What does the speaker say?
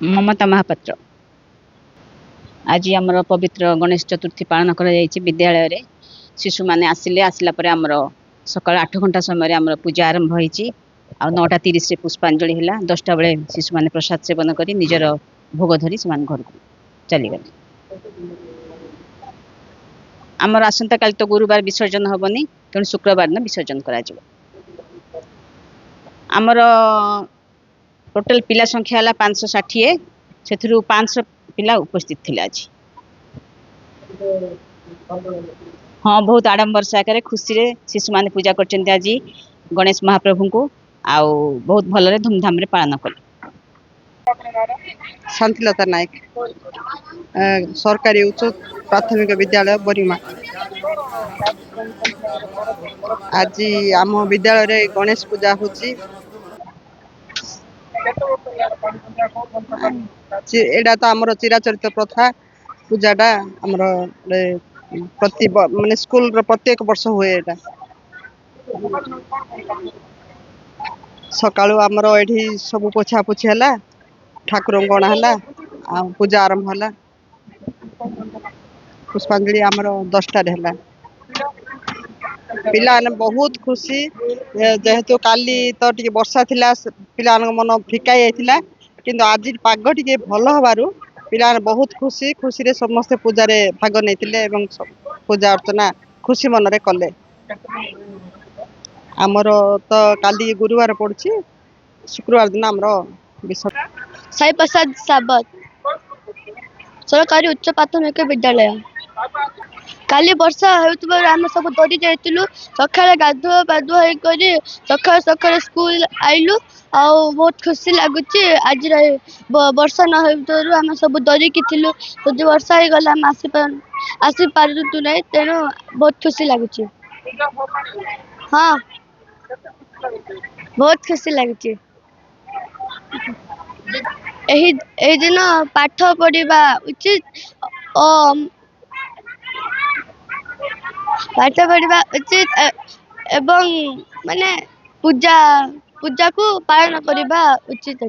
ममता महापात्र। आज आमर पवित्र गणेश चतुर्थी पालन कर विद्यालय रे शिशु मैंने आसिले आसला आमर सकाल 8 घंटा समय आमर पूजा आरंभ होती। 9:30 पुष्पांजलि है। 10टा बेले शिशु मैंने प्रसाद सेवन कर निजर भोग धरी से घर को चलीगले। आमर आसंता काल तो गुरुवार विसर्जन हेनी, तेणु शुक्रवार दिन विसर्जन कर आमर टोटल पिला संख्या है 560। से 500 पिला उपस्थित थे आज। हाँ, बहुत आडंबर सहकार खुशी शिशु मैंने पूजा कर आज गणेश महाप्रभु को आउ बहुत भल धूमधाम रे पालन कले। शांतिलता नायक, सरकारी उच्च प्राथमिक विद्यालय बरीमा। आज आम विद्यालय रे गणेश पूजा होची। एडा तो आमर चिराचरित प्रथा पूजाटा आमर प्रति माने स्कूल रो प्रत्येक वर्ष हुए। एटा सकाळु आमर एठी सब पोछा पोछी हला, ठाकुर गणा हला, पूजा आरंभ हला। पुष्पांजलि आमर 10टा रे हला। पिला ने बहुत खुशी जेहेतु काली तो टिके वर्षा थिला, पिला मन फिका जाइथिला, किंतु आज पाग टिके भल हबारु पिला बहुत खुशी खुशी रे समस्त पूजा रे भाग नैतिले एवं पूजा अर्चना खुशी मन रे कले। आमर तो काली गुरुवार पड़छि, शुक्रवार दिन आमर साई प्रसाद साबत, सरकारी उच्च प्राथमिक विद्यालय। काली वर्षा होउतबार आम सब दौड़ी जाइलु। सकाଳେ गाधुआ पाधुआ होकर सकाळ सकाळ स्कूल आइलु। बहुत खुशी लगुच। आज वर्षा न होइतबारु आम सब दौड़िकी थिलु। जदि वर्षा हो गला आम आसी पारतु नै, तेणु बहुत खुशी लगुच। हाँ, बहुत खुशी लगुच। एही दिन पाठ पढ़ा उचित पाठ पढ़ा उचित एवं माने पूजा को पालन करने उचित।